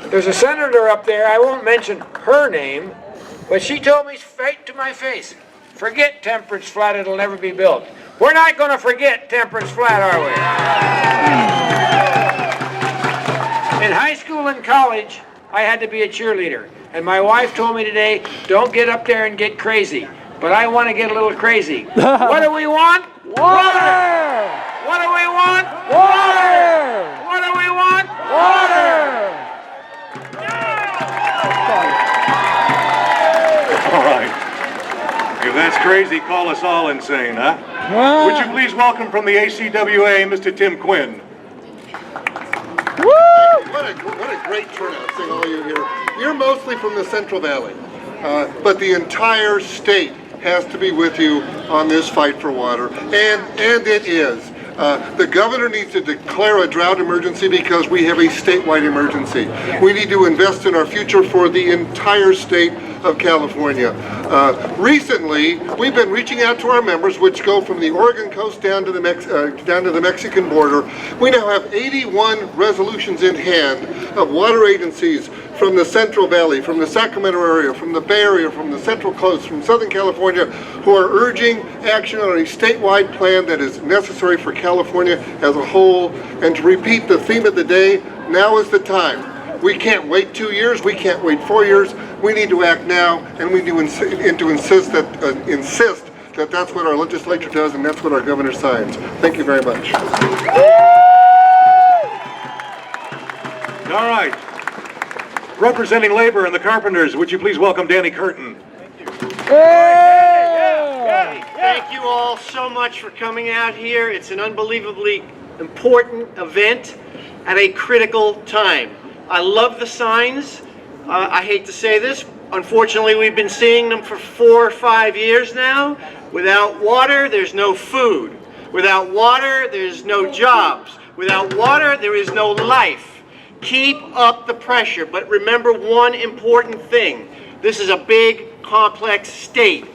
There's a senator up there, I won't mention her name, but she told me straight to my face, forget Temperance Flat, it'll never be built. We're not going to forget Temperance Flat, are we? In high school and college, I had to be a cheerleader. And my wife told me today, don't get up there and get crazy. But I want to get a little crazy. What do we want? Water! What do we want? Water! What do we want? Water! All right. If that's crazy, call us all insane, huh? Would you please welcome from the ACWA, Mr. Tim Quinn. What a great turnout, seeing all you here. You're mostly from the Central Valley, but the entire state has to be with you on this fight for water, and it is. The governor needs to declare a drought emergency because we have a statewide emergency. We need to invest in our future for the entire state of California. Recently, we've been reaching out to our members, which go from the Oregon coast down to the Mexican border. We now have 81 resolutions in hand of water agencies from the Central Valley, from the Sacramento area, from the Bay Area, from the Central Coast, from Southern California, who are urging action on a statewide plan that is necessary for California as a whole. And to repeat the theme of the day, now is the time. We can't wait 2 years, we can't wait 4 years. We need to act now, and we need to insist that that's what our legislature does and that's what our governor signs. Thank you very much. All right. Representing labor and the carpenters, would you please welcome Danny Curtin. Thank you all so much for coming out here. It's an unbelievably important event at a critical time. I love the signs. I hate to say this. Unfortunately, we've been seeing them for 4 or 5 years now. Without water, there's no food. Without water, there's no jobs. Without water, there is no life. Keep up the pressure, but remember one important thing. This is a big, complex state.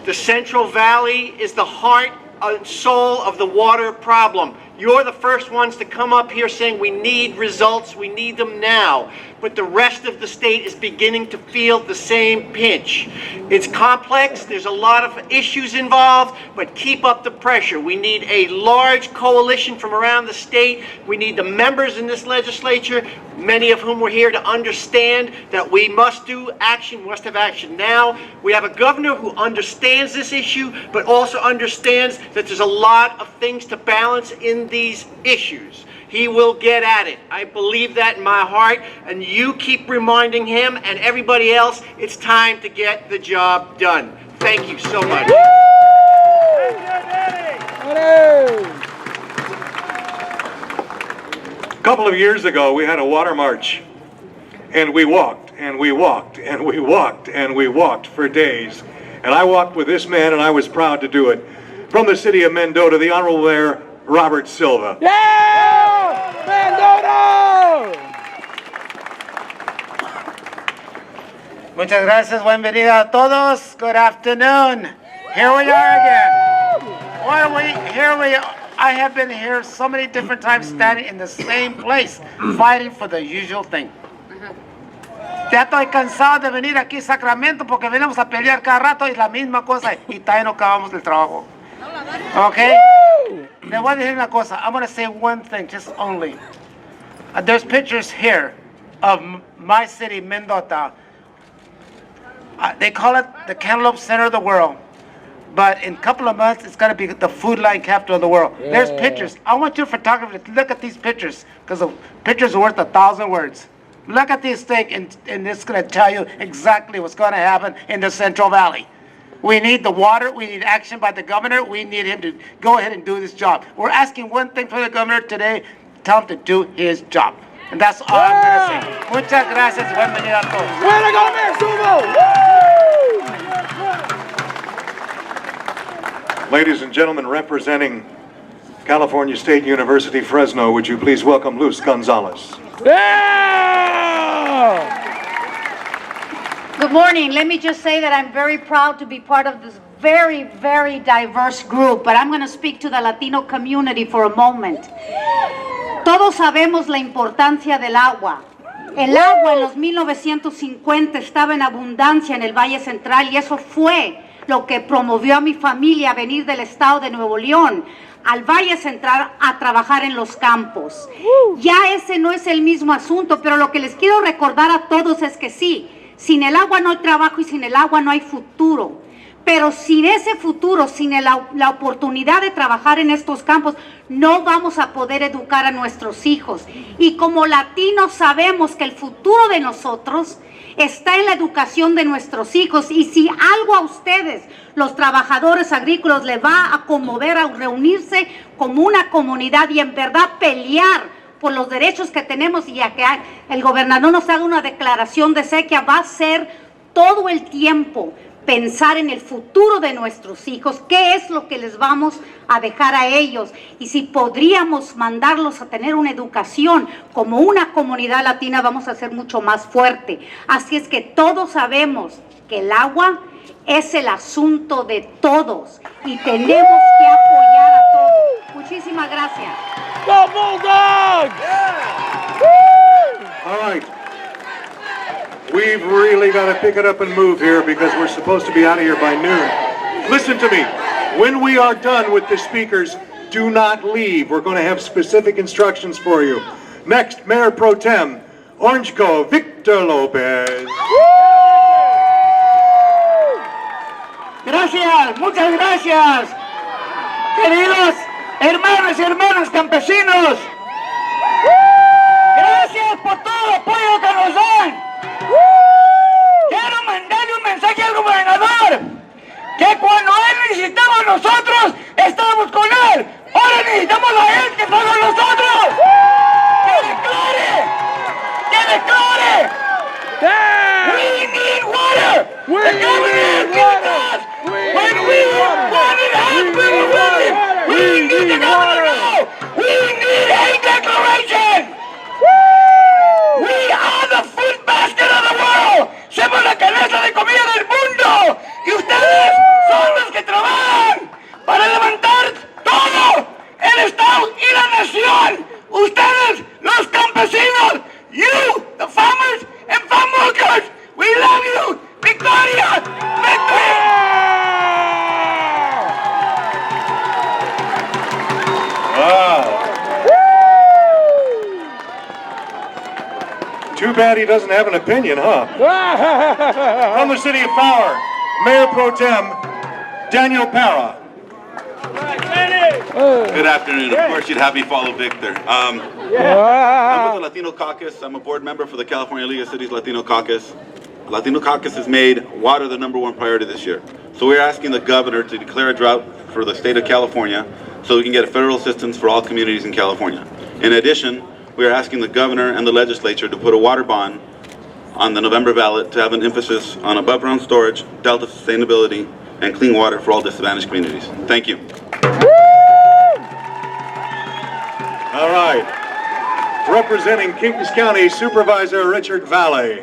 The Central Valley is the heart and soul of the water problem. You're the first ones to come up here saying we need results, we need them now. But the rest of the state is beginning to feel the same pinch. It's complex, there's a lot of issues involved, but keep up the pressure. We need a large coalition from around the state. We need the members in this legislature, many of whom were here, to understand that we must do action, must have action now. We have a governor who understands this issue, but also understands that there's a lot of things to balance in these issues. He will get at it. I believe that in my heart, and you keep reminding him and everybody else it's time to get the job done. Thank you so much. A couple of years ago, we had a water march, and we walked, and we walked, and we walked, and we walked for days. And I walked with this man, and I was proud to do it. From the city of Mendota, the Honorable Mayor, Robert Silva. Yeah! Mendota! Muchas gracias, bienvenida a todos. Good afternoon. Here we are again. I have been here so many different times standing in the same place, fighting for the usual thing. Ya estoy cansado de venir aquí a Sacramento porque venimos a pelear cada rato y la misma cosa y todavía no acabamos el trabajo. Okay? Le voy a decir una cosa. I'm going to say one thing, just only. There's pictures here of my city, Mendota. They call it the Cantaloupe Center of the world. But in a couple of months, it's going to be the food line capital of the world. Yeah. There's pictures. I want you photographers to look at these pictures because the pictures are worth 1,000 words. Look at this thing, and it's going to tell you exactly what's going to happen in the Central Valley. We need the water. We need action by the governor. We need him to go ahead and do this job. We're asking one thing from the governor today. tell him to do his job. And that's all I'm going to say. Muchas gracias. Buen venir a todos. Ladies and gentlemen, representing California State University, Fresno, would you please welcome Luz Gonzalez. Good morning. Let me just say that I'm very proud to be part of this very, very diverse group, but I'm going to speak to the Latino community for a moment. Todos sabemos la importancia del agua. El agua en los 1950 estaba en abundancia en el Valle Central y eso fue lo que promovió a mi familia a venir del estado de Nuevo León al Valle Central a trabajar en los campos. Ya ese no es el mismo asunto, pero lo que les quiero recordar a todos es que sí, sin el agua no hay trabajo y sin el agua no hay futuro. Pero sin ese futuro, sin la oportunidad de trabajar en estos campos, no vamos a poder educar a nuestros hijos. Y como latinos sabemos que el futuro de nosotros está en la educación de nuestros hijos. Y si algo a ustedes, los trabajadores agrícolas, les va a conmover a reunirse como una comunidad y en verdad pelear por los derechos que tenemos y a que el gobernador nos haga una declaración de sequía, va a ser todo el tiempo pensar en el futuro de nuestros hijos, qué es lo que les vamos a dejar a ellos y si podríamos mandarlos a tener una educación como una comunidad latina, vamos a ser mucho más fuerte. Así es que todos sabemos que el agua es el asunto de todos y tenemos que apoyar a todos. Muchísimas gracias. Go Bulldogs! All right. We've really got to pick it up and move here because we're supposed to be out of here by noon. Listen to me. When we are done with the speakers, do not leave. We're going to have specific instructions for you. Next, Mayor Pro Tem, Orange Co. Victor Lopez. Gracias, muchas gracias. Queridos hermanos y hermanas campesinos, gracias por todo el apoyo que nos dan. Quiero mandarle un mensaje al gobernador, que cuando él necesitaba a nosotros, estábamos con él. Ahora necesitamos a él que está con nosotros. ¡Que declare! ¡Que declare! We need water! The governor gave us! When we want it as we were willing! We need the governor now! We need a declaration! We are the food basket of the world! Somos la canasta de comida del mundo! Y ustedes son los que trabajan para levantar todo el Estado y la nación! Ustedes, los campesinos! You, the farmers and farm workers! We love you! Victoria! Victory! Wow. Too bad he doesn't have an opinion, huh? From the city of Fowler, Mayor Pro Tem, Daniel Parra. Good afternoon. Of course, you'd have me follow Victor. I'm with the Latino Caucus. I'm a board member for the California League of Cities Latino Caucus. Latino Caucus has made water the #1 priority this year. So we're asking the governor to declare a drought for the state of California so we can get federal assistance for all communities in California. In addition, we are asking the governor and the legislature to put a water bond on the November ballot to have an emphasis on above ground storage, delta sustainability, and clean water for all disadvantaged communities. Thank you. All right. Representing Kings County, Supervisor Richard Valle. Thank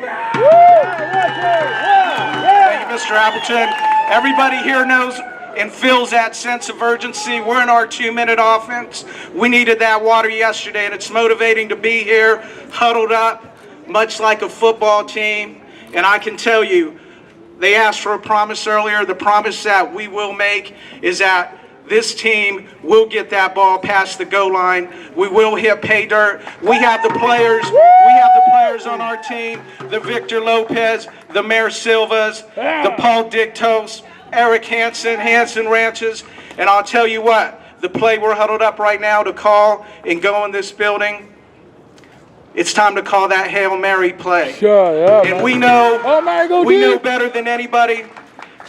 you, Mr. Appleton. Everybody here knows and feels that sense of urgency. We're in our 2-minute offense. We needed that water yesterday, and it's motivating to be here, huddled up, much like a football team. And I can tell you, they asked for a promise earlier. The promise that we will make is that this team will get that ball past the goal line. We will hit pay dirt. We have the players. We have the players on our team. The Victor Lopez, the Mayor Silvas, the Paul Dictos, Eric Hansen Ranches. And I'll tell you what, the play we're huddled up right now to call and go in this building, it's time to call that Hail Mary play. Sure, yeah, and man. we know, we know better than anybody,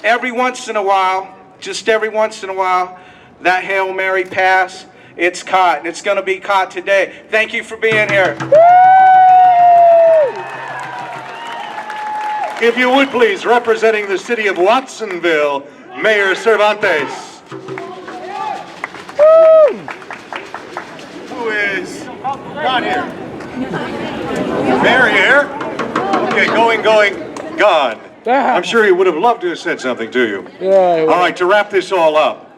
every once in a while, just every once in a while, that Hail Mary pass it's caught, and it's going to be caught today. Thank you for being here. If you would please, representing the city of Watsonville, Mayor Cervantes. Who is not here? Mayor here? Okay, going, gone. I'm sure he would have loved to have said something to you. Yeah. All right, to wrap this all up.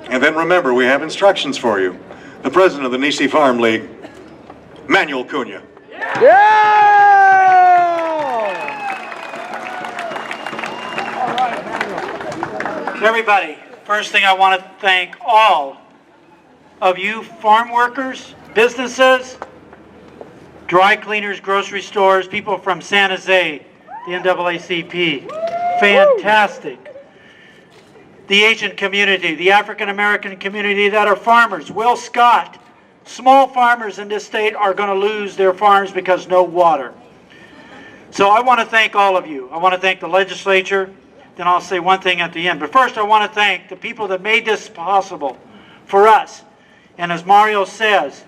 And then remember, we have instructions for you. The president of the Nisi Farm League, Manuel Cunha. Everybody, first thing I want to thank all of you farm workers, businesses, dry cleaners, grocery stores, people from San Jose, the NAACP. Fantastic. The Asian community, the African American community that are farmers. Will Scott, small farmers in this state are going to lose their farms because no water. So I want to thank all of you. I want to thank the legislature. Then I'll say one thing at the end. But first I want to thank the people that made this possible for us. And as Mario says,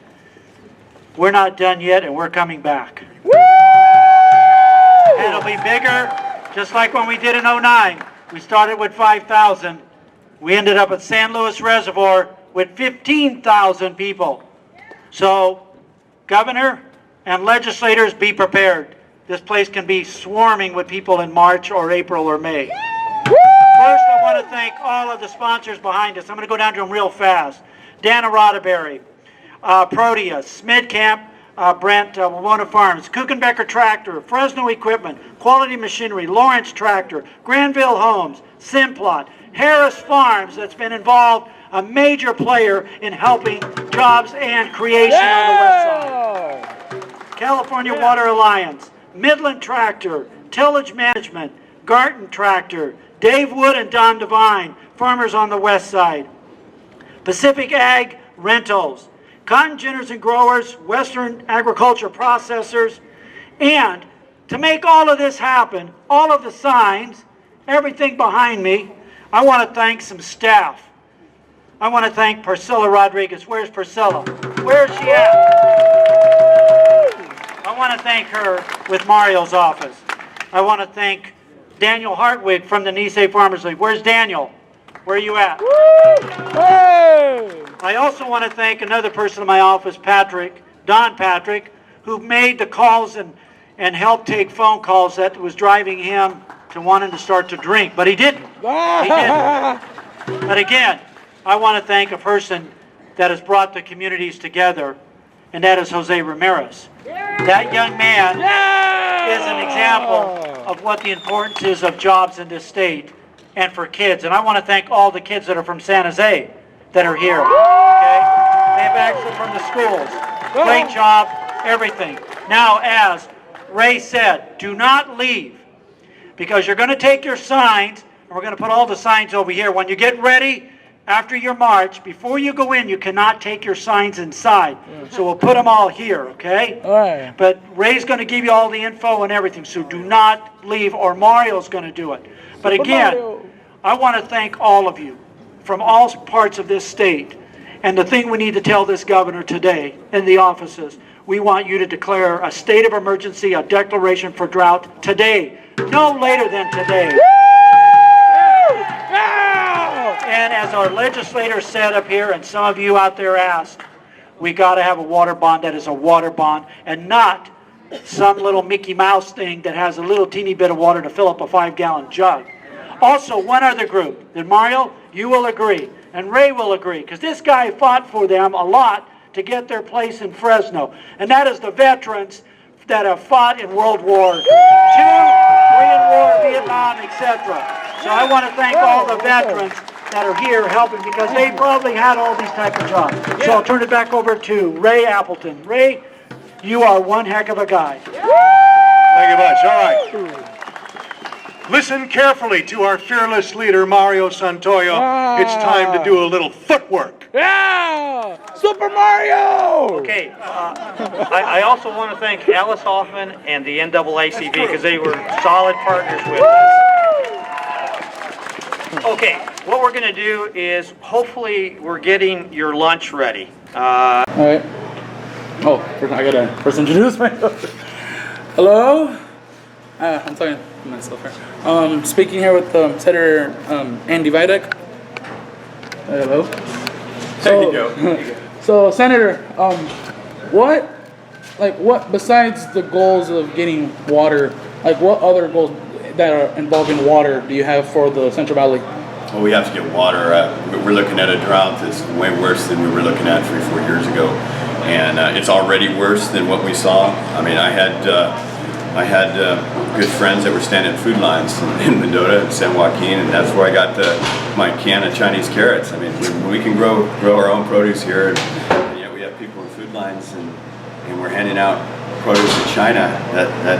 we're not done yet and we're coming back. Woo! And it'll be bigger, just like when we did in '09. We started with 5,000. We ended up at San Luis Reservoir with 15,000 people. So, Governor and legislators, be prepared. This place can be swarming with people in March or April or May. First, I want to thank all of the sponsors behind us. I'm going to go down to them real fast. Dana Roddenberry, Proteus, Smidcamp, Brent, Wawona Farms, Kuchenbecker Tractor, Fresno Equipment, Quality Machinery, Lawrence Tractor, Granville Homes, Simplot, Harris Farms, that's been involved, a major player in helping jobs and creation on the west side. California Water Alliance, Midland Tractor, Tillage Management, Garton Tractor, Dave Wood and Don Devine, farmers on the west side. Pacific Ag Rentals, Cotton Ginners and Growers, Western Agriculture Processors, and to make all of this happen, all of the signs, everything behind me, I want to thank some staff. I want to thank Priscilla Rodriguez. Where's Priscilla? Where's she at? I want to thank her with Mario's office. I want to thank Daniel Hartwig from the Nisei Farmers League. Where's Daniel? Where are you at? I also want to thank another person in my office, Patrick, Don Patrick, who made the calls and helped take phone calls that was driving him to wanting to start to drink. But he didn't. He didn't. But again, I want to thank a person that has brought the communities together, and that is Jose Ramirez. That young man is an example of what the importance is of jobs in this state and for kids. And I want to thank all the kids that are from San Jose that are here. Okay? They have access from the schools. Great job, everything. Now, as Ray said, do not leave, because you're going to take your signs, and we're going to put all the signs over here. When you get ready, after your march, before you go in, you cannot take your signs inside. So we'll put them all here, okay? All right. But Ray's going to give you all the info and everything, so do not leave, or Mario's going to do it. But again, I want to thank all of you from all parts of this state. And the thing we need to tell this governor today in the offices, we want you to declare a state of emergency, a declaration for drought today, no later than today. And as our legislator said up here, and some of you out there asked, we got to have a water bond that is a water bond, and not some little Mickey Mouse thing that has a little teeny bit of water to fill up a 5-gallon jug. Also, one other group, and Mario, you will agree, and Ray will agree, because this guy fought for them a lot to get their place in Fresno, and that is the veterans that have fought in World War II, Korean War, Vietnam, etc. So I want to thank all the veterans that are here helping, because they probably had all these type of jobs. So I'll turn it back over to Ray Appleton. Ray, you are one heck of a guy. Thank you much. All right. Listen carefully to our fearless leader, Mario Santoyo. It's time to do a little footwork. Yeah! Super Mario! Okay, I also want to thank Alice Hoffman and the NAACP, because they were solid partners with us. Okay, what we're going to do is hopefully we're getting your lunch ready. All right. Oh, I gotta first introduce myself. Hello. I'm talking to myself here. Speaking here with Senator Andy Videk. Hello. There you go. So, Senator, what besides the goals of getting water, like what other goals that are involving water do you have for the Central Valley? Well, we have to get water. We're looking at a drought that's way worse than we were looking at 3-4 years ago, and it's already worse than what we saw. I mean, I had good friends that were standing in food lines in Mendota and San Joaquin, and that's where I got my can of Chinese carrots. I mean, we can grow our own produce here, and yet we have people in food lines, and we're handing out produce to China. That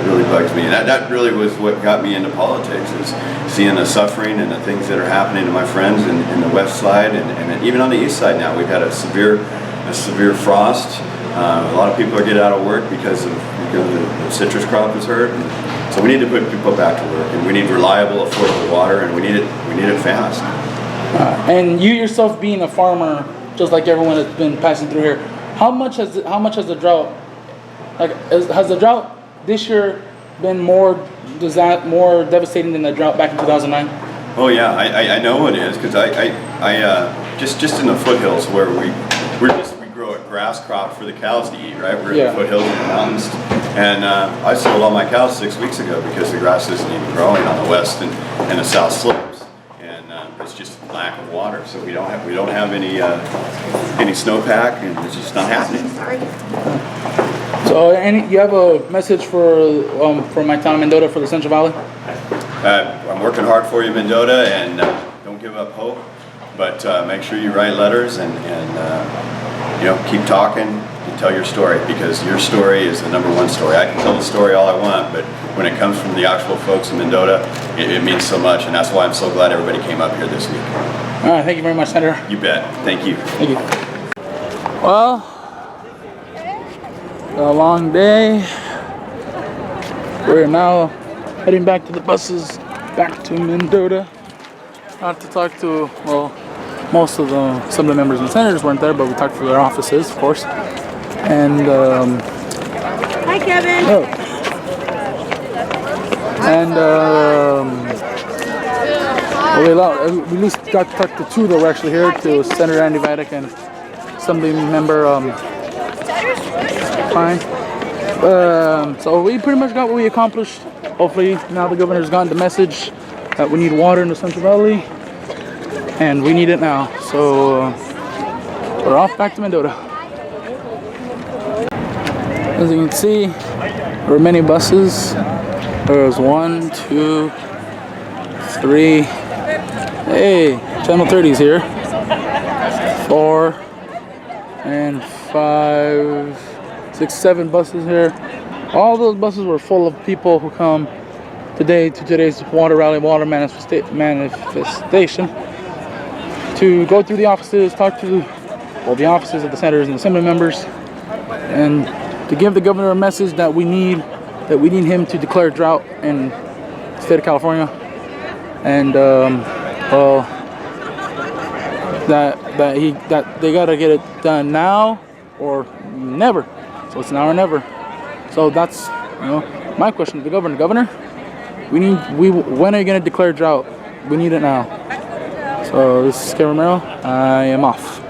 really bugs me. That really was what got me into politics, is seeing the suffering and the things that are happening to my friends in the west side, and even on the east side now. We've had a severe frost. A lot of people are getting out of work because the citrus crop is hurt. And so we need to put people back to work, and we need reliable, affordable water, and we need it fast. And you yourself being a farmer, just like everyone that's been passing through here, how much has the drought, has the drought this year been more devastating than the drought back in 2009? Oh yeah, I know it is, because I just in the foothills where we grow a grass crop for the cows to eat, right? We're in the foothills of the mountains, and I sold all my cows 6 weeks ago because the grass isn't even growing on the west and the south slopes, and it's just lack of water. So we don't have any snowpack, and it's just not happening. So, you have a message for my town, Mendota, for the Central Valley? I'm working hard for you, Mendota, and don't give up hope. But make sure you write letters and keep talking and tell your story, because your story is the #1 story. I can tell the story all I want, but when it comes from the actual folks in Mendota, it means so much, and that's why I'm so glad everybody came up here this week. All right, thank you very much, Senator. You bet. Thank you. Thank you. Well, a long day. We're now heading back to the buses, back to Mendota. Not to talk to, well, most of the assembly members and senators weren't there, but we talked to their offices, of course. And hi, Kevin. Oh. And we at least got to talk to two that were actually here, to Senator Andy Videk and Assembly Member Fine. So we pretty much got what we accomplished. Hopefully now the governor's gotten the message that we need water in the Central Valley, and we need it now. So we're off back to Mendota. As you can see, there were many buses. There was 1, 2, 3. Hey, Channel 30's here. 4 and 5, 6, 7 buses here. All those buses were full of people who come today to today's water rally, water manifestation, to go through the offices, talk to the offices of the senators and assembly members, and to give the governor a message that we need him to declare drought in the state of California, and that they gotta get it done now or never. So it's now or never. So that's my question to the governor. Governor, when are you gonna declare drought? We need it now. So this is Kevin Romero. I am off.